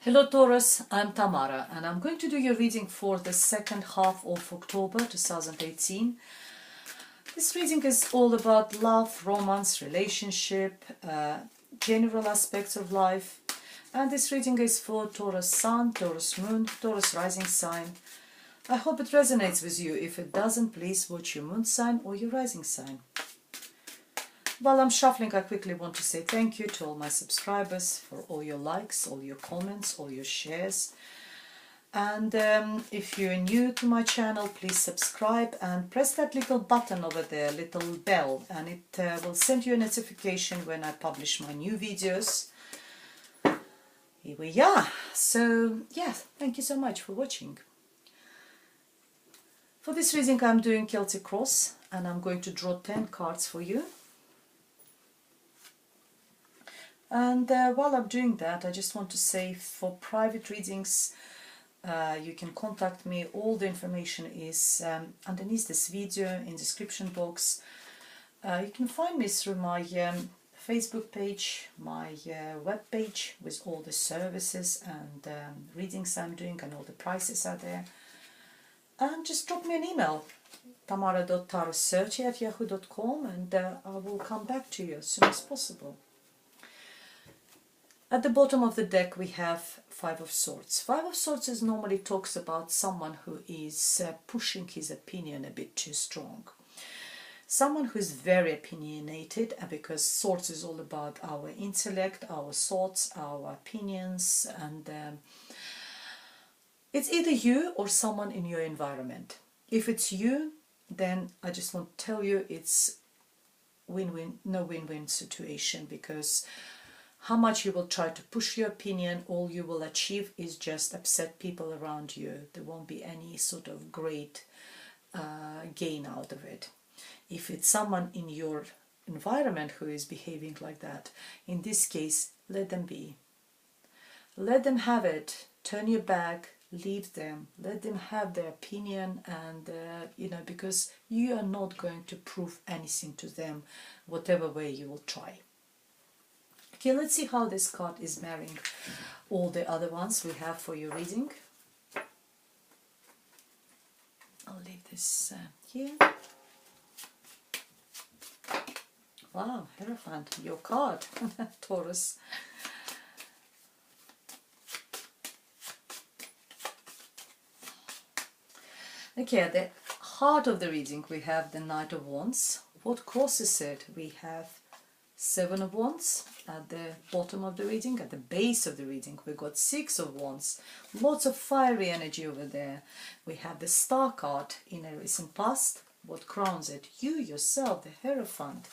Hello Taurus, I'm Tamara and I'm going to do your reading for the second half of October 2018. This reading is all about love, romance, relationship, general aspects of life. And this reading is for Taurus Sun, Taurus Moon, Taurus Rising sign. I hope it resonates with you. If it doesn't, please watch your moon sign or your rising sign. While I'm shuffling, I quickly want to say thank you to all my subscribers for all your likes, all your comments, all your shares. And if you're new to my channel, please subscribe and press that little button over there, little bell, and it will send you a notification when I publish my new videos. Here we are. So, yeah, thank you so much for watching. For this reading, I'm doing Celtic Cross, and I'm going to draw 10 cards for you. And while I'm doing that, I just want to say for private readings, you can contact me. All the information is underneath this video in the description box. You can find me through my Facebook page, my web page with all the services and readings I'm doing, and all the prices are there. And just drop me an email, tamara.taurus30@yahoo.com, and I will come back to you as soon as possible. At the bottom of the deck we have Five of Swords. Five of Swords normally talks about someone who is pushing his opinion a bit too strong. Someone who is very opinionated, because Swords is all about our intellect, our thoughts, our opinions, and it's either you or someone in your environment. If it's you, then I just want to tell you it's win-win, no win-win situation, because how much you will try to push your opinion, all you will achieve is just upset people around you. There won't be any sort of great gain out of it. If it's someone in your environment who is behaving like that, in this case, let them be. Let them have it. Turn your back, leave them. Let them have their opinion, and because you are not going to prove anything to them, whatever way you will try. Okay, let's see how this card is marrying all the other ones we have for your reading. I'll leave this here. Wow, Hierophant, your card, Taurus. Okay, at the heart of the reading we have the Knight of Wands. What crosses it? We have Seven of Wands at the bottom of the reading. At the base of the reading we got Six of Wands. Lots of fiery energy over there. We have the Star card in a recent past. What crowns it? You yourself, the Hierophant.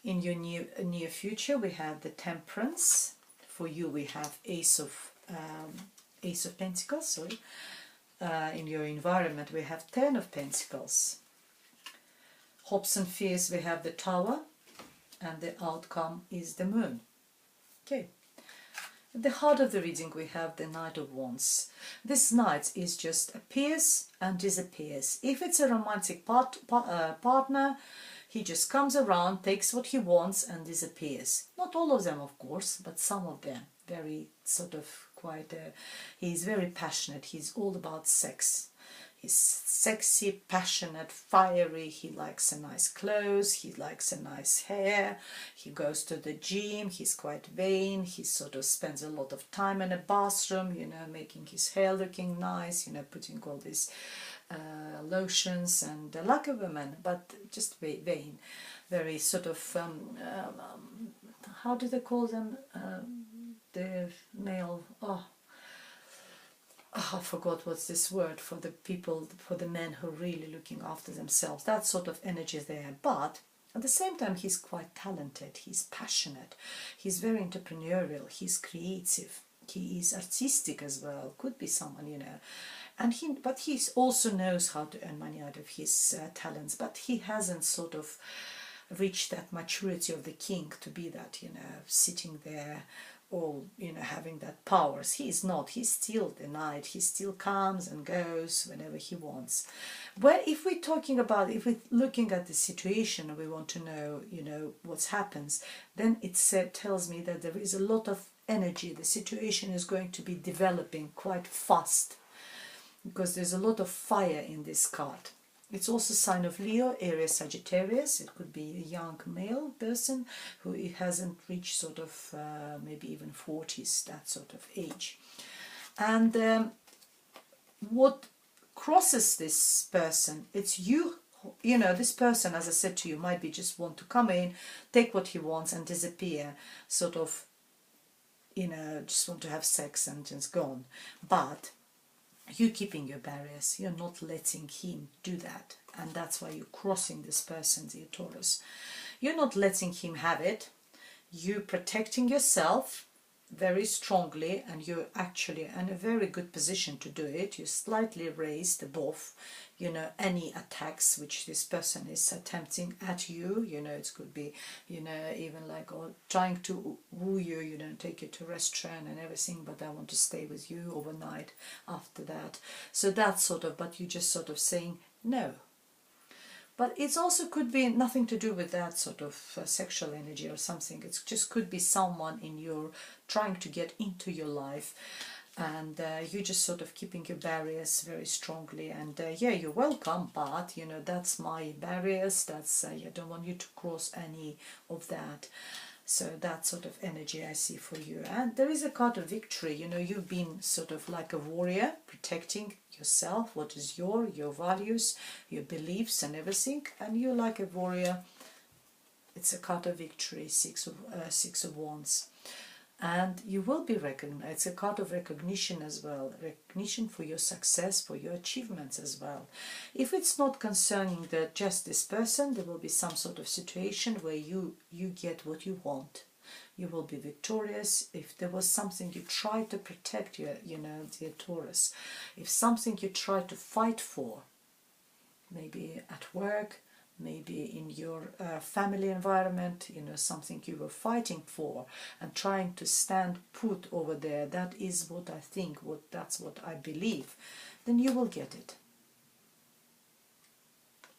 In your near future we have the Temperance. For you we have Ace of Pentacles. Sorry. In your environment we have Ten of Pentacles. Hopes and fears we have the Tower. And the outcome is the Moon. Okay. At the heart of the reading we have the Knight of Wands. This Knight is just appears and disappears. If it's a romantic partner, he just comes around, takes what he wants and disappears. Not all of them, of course, but some of them. Very sort of quite, he's very passionate. He's all about sex. He's sexy, passionate, fiery. He likes a nice clothes, he likes a nice hair, he goes to the gym, he's quite vain, he sort of spends a lot of time in a bathroom, making his hair looking nice, putting all these lotions, and like a woman, but just vain. Very sort of, how do they call them? The male, I forgot what's this word for the people, for the men who are really looking after themselves. That sort of energy is there. But at the same time, he's quite talented. He's passionate. He's very entrepreneurial. He's creative. He is artistic as well. Could be someone, And but he also knows how to earn money out of his talents. But he hasn't sort of reached that maturity of the king to be that, sitting there, all having that powers. He is not. He's still the knight. He still comes and goes whenever he wants. Well, if we're looking at the situation, we want to know what happens, then it tells me that there is a lot of energy, the situation is going to be developing quite fast, because there's a lot of fire in this card. It's also a sign of Leo, Aries, Sagittarius. It could be a young male person who hasn't reached sort of maybe even 40s, that sort of age. And what crosses this person, it's you. You know, this person, as I said to you, might be just want to come in, take what he wants and disappear, sort of, you know, just want to have sex and just gone. But you're keeping your barriers, you're not letting him do that, and that's why you're crossing this person, dear Taurus. You're not letting him have it, you're protecting yourself very strongly, and you're actually in a very good position to do it. You slightly raised above, you know, any attacks which this person is attempting at you. You know, it could be, you know, even like, or trying to woo you, you know, take you to a restaurant and everything, but I want to stay with you overnight after that. So that's sort of, but you just sort of saying no. But it also could be nothing to do with that sort of sexual energy or something. It just could be someone in your trying to get into your life, and you're just sort of keeping your barriers very strongly. And yeah, you're welcome, but you know, that's my barriers. That's I don't want you to cross any of that. So that sort of energy I see for you. And there is a card of victory. You know, you've been sort of like a warrior, protecting yourself, what is your values, your beliefs and everything. And you're like a warrior. It's a card of victory, Six of Wands. And you will be recognized. It's a card of recognition as well. Recognition for your success, for your achievements as well. If it's not concerning just this person, there will be some sort of situation where you get what you want. You will be victorious. If there was something you tried to protect, you know, dear Taurus, if something you tried to fight for, maybe at work, maybe in your family environment, you know, something you were fighting for and trying to stand put over there, that is what I think, that's what I believe, then you will get it.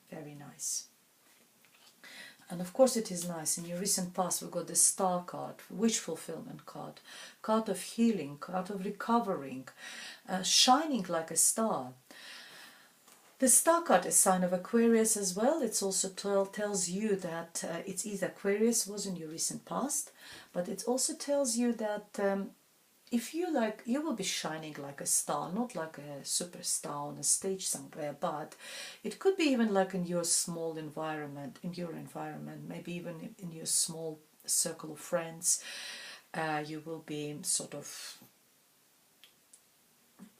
Very nice. And of course it is nice. In your recent past we got the Star card, wish fulfillment card, card of healing, card of recovering, shining like a star. The Star card is a sign of Aquarius as well. It also tells you that it's either Aquarius was in your recent past, but it also tells you that if you like, you will be shining like a star, not like a superstar on a stage somewhere, but it could be even like in your small environment, maybe even in your small circle of friends. You will be sort of,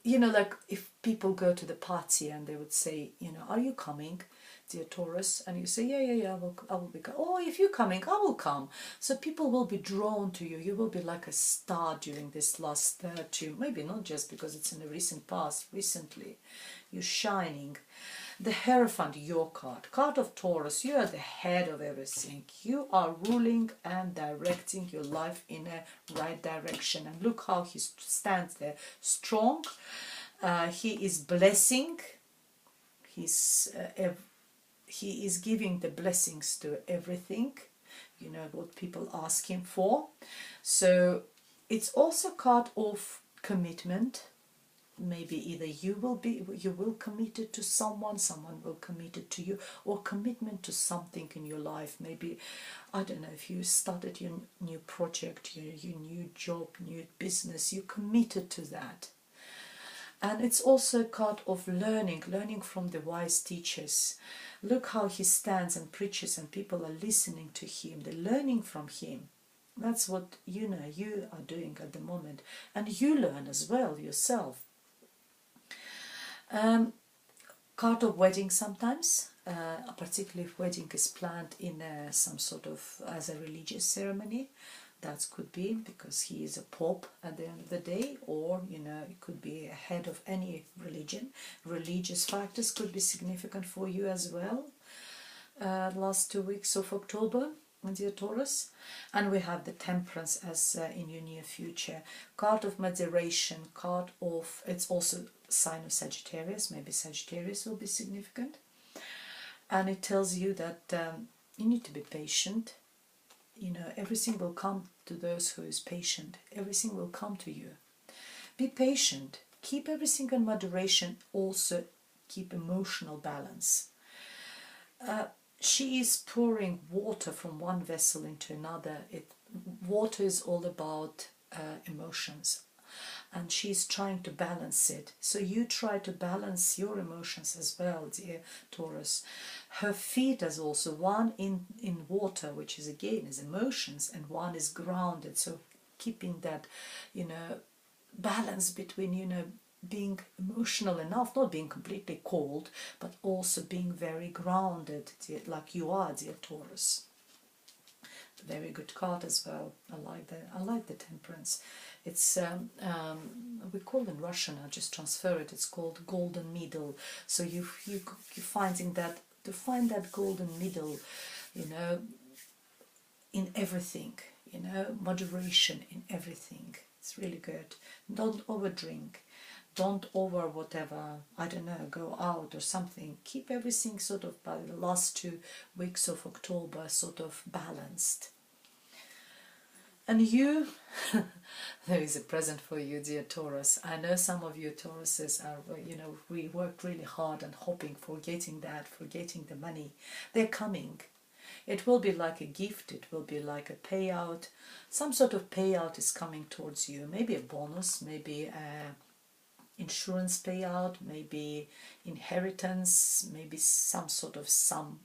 you know, like if people go to the party and they would say, you know, are you coming, dear Taurus? And you say, yeah, I will be coming. Oh, if you're coming, I will come. So people will be drawn to you. You will be like a star during this last two, maybe not just because it's in the recent past, recently. You're shining. The Hierophant, your card of Taurus, you are the head of everything. You are ruling and directing your life in a right direction. And look how he stands there, strong. He is blessing. He is giving the blessings to everything, you know, what people ask him for. So it's also a card of commitment. Maybe either you will committed to someone will committed to you, or commitment to something in your life. Maybe, I don't know, if you started your new project, your new job, new business, you committed to that. And it's also a card of learning from the wise teachers. Look how he stands and preaches and people are listening to him, they're learning from him. That's what, you know, you are doing at the moment. And you learn as well yourself. Card of wedding sometimes, particularly if wedding is planned in some sort of as a religious ceremony. That could be because he is a pope at the end of the day, or, you know, it could be a head of any religion. Religious factors could be significant for you as well. Last 2 weeks of October, dear Taurus. And we have the Temperance as in your near future. Card of moderation, card of, it's also sign of Sagittarius. Maybe Sagittarius will be significant. And it tells you that you need to be patient. You know, everything will come to those who is patient. Everything will come to you. Be patient. Keep everything in moderation. Also, keep emotional balance. She is pouring water from one vessel into another. Water is all about emotions, and she's trying to balance it. So you try to balance your emotions as well, dear Taurus. Her feet is also one in water, which is again is emotions, and one is grounded. So keeping that, you know, balance between, you know, being emotional enough, not being completely cold, but also being very grounded, like you are, dear Taurus. Very good card as well. I like the Temperance. It's we call in Russian. I just transfer it. It's called golden middle. So you finding that, to find that golden middle, you know, in everything. You know, moderation in everything. It's really good. Don't overdrink. Don't over whatever, I don't know, go out or something. Keep everything sort of by the last 2 weeks of October sort of balanced. And you, there is a present for you, dear Taurus. I know some of you Tauruses are, you know, we work really hard and hoping for getting that, for getting the money. They're coming. It will be like a gift, it will be like a payout. Some sort of payout is coming towards you. Maybe a bonus, maybe a insurance payout, maybe inheritance, maybe some sort of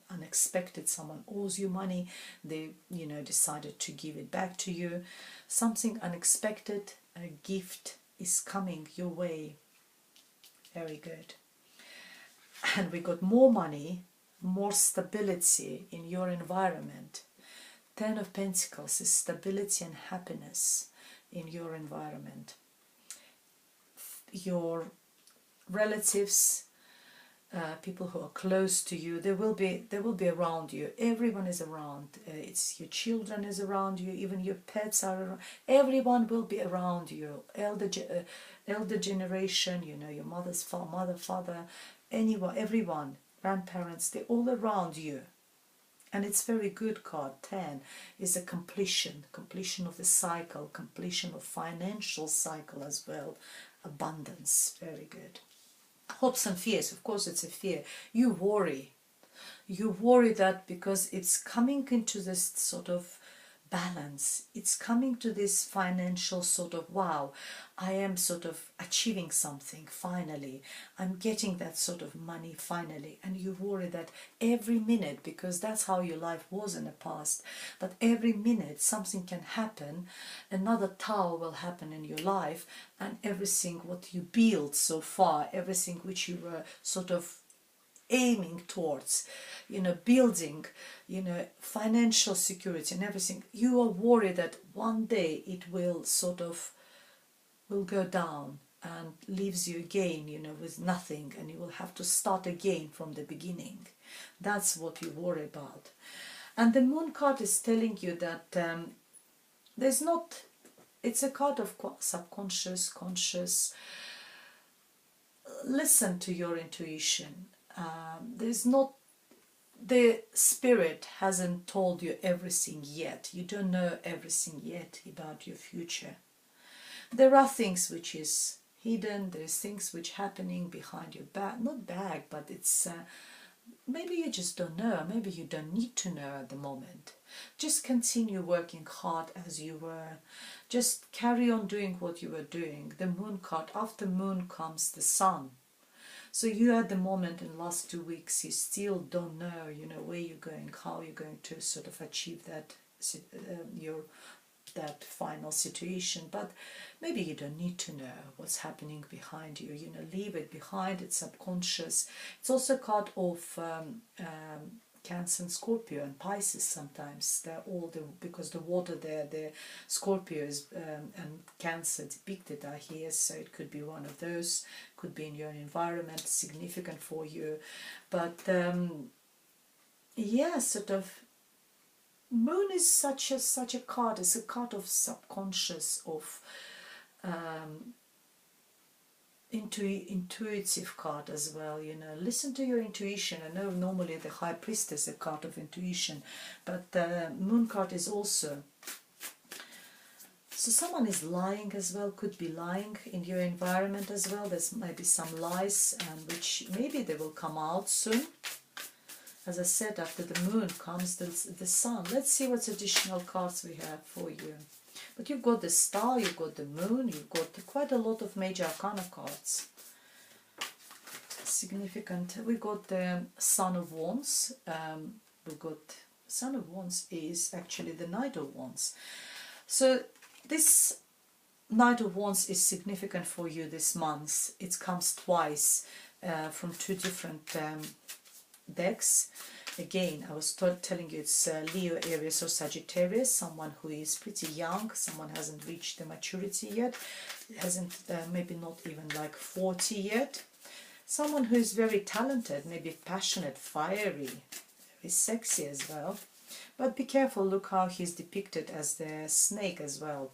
unexpected, someone owes you money, they, you know, decided to give it back to you. Something unexpected, a gift is coming your way. Very good. And we got more money, more stability in your environment. 10 of Pentacles is stability and happiness in your environment. Your relatives, people who are close to you, they will be around you. Everyone is around. It's your children is around you. Even your pets are around. Everyone will be around you. Elder generation, you know, your mother, father, anyone, everyone, grandparents, they're all around you. And it's very good card. 10 is a completion of the cycle, completion of financial cycle as well. Abundance, very good. Hopes and fears, of course it's a fear. You worry that because it's coming into this sort of balance, it's coming to this financial sort of, wow, I am sort of achieving something finally, I'm getting that sort of money finally, and you worry that every minute, because that's how your life was in the past, that every minute something can happen, another tower will happen in your life, and everything what you built so far, everything which you were sort of aiming towards, you know, building, you know, financial security and everything, you are worried that one day it will sort of will go down and leaves you again, you know, with nothing, and you will have to start again from the beginning. That's what you worry about. And the Moon card is telling you that there's not, it's a card of subconscious, conscious. Listen to your intuition. There's not, the spirit hasn't told you everything yet. You don't know everything yet about your future. There are things which is hidden. There's things which happening behind your back, not back, but it's maybe you just don't know. Maybe you don't need to know at the moment. Just continue working hard as you were. Just carry on doing what you were doing. The Moon card, after Moon comes the Sun. So you at the moment in the last 2 weeks, you still don't know, you know, where you're going, how you're going to sort of achieve that, that final situation. But maybe you don't need to know what's happening behind you. You know, leave it behind. It's subconscious. It's also a card of Cancer and Scorpio and Pisces. Sometimes they're all because the water there, the Scorpios and Cancer depicted are here, so it could be one of those, could be in your environment, significant for you. But yeah, sort of Moon is such a card. It's a card of subconscious, of intuitive card as well, you know. Listen to your intuition. I know normally the High Priestess is a card of intuition, but the Moon card is also. So someone is lying as well, could be lying in your environment as well. There's maybe some lies, which maybe they will come out soon. As I said, after the moon comes the sun. Let's see what additional cards we have for you. But you've got the star, you've got the moon, you've got quite a lot of major arcana cards. Significant. We got the Son of Wands. We got Son of Wands is actually the Knight of Wands. So this Knight of Wands is significant for you this month. It comes twice from two different decks. Again, I was telling you it's Leo, Aries or Sagittarius, someone who is pretty young, someone hasn't reached the maturity yet, hasn't maybe not even like 40 yet. Someone who is very talented, maybe passionate, fiery, very sexy as well. But be careful, look how he's depicted as the snake as well.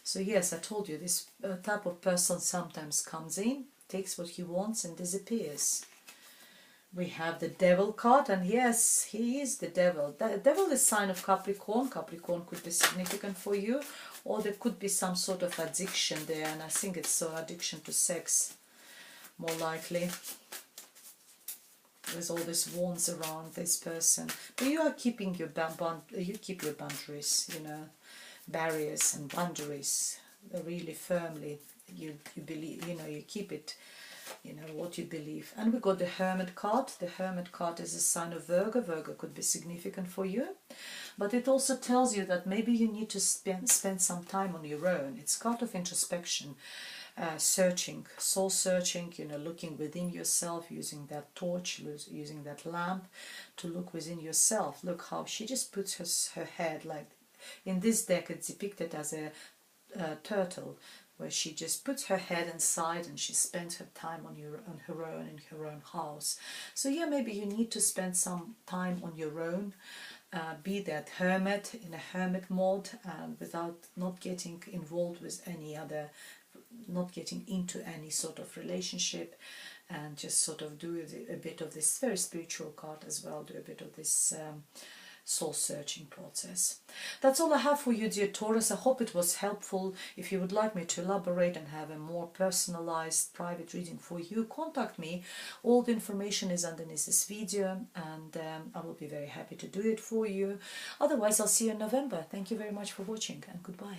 So yes, I told you, this type of person sometimes comes in, takes what he wants and disappears. We have the Devil card, and yes, he is the Devil. The Devil is sign of Capricorn. Capricorn could be significant for you, or there could be some sort of addiction there, and I think it's addiction to sex, more likely. There's all these wands around this person, but you are keeping your keep your boundaries, you know, barriers and boundaries really firmly. You believe, you know, you keep it. You know what you believe. And we got the Hermit card. The Hermit card is a sign of Virgo. Virgo could be significant for you, but it also tells you that maybe you need to spend some time on your own. It's card of introspection, searching, soul searching, you know, looking within yourself, using that torch, using that lamp to look within yourself. Look how she just puts her head, like in this deck it's depicted as a turtle, where she just puts her head inside and she spends her time on her own in her own house. So yeah, maybe you need to spend some time on your own, be that hermit in a hermit mode, without not getting involved with any other, not getting into any sort of relationship, and just sort of do a bit of this very spiritual card as well, do a bit of this soul searching process. That's all I have for you, dear Taurus. I hope it was helpful. If you would like me to elaborate and have a more personalized private reading for you, contact me. All the information is underneath this video, and I will be very happy to do it for you. Otherwise, I'll see you in November. Thank you very much for watching, and goodbye.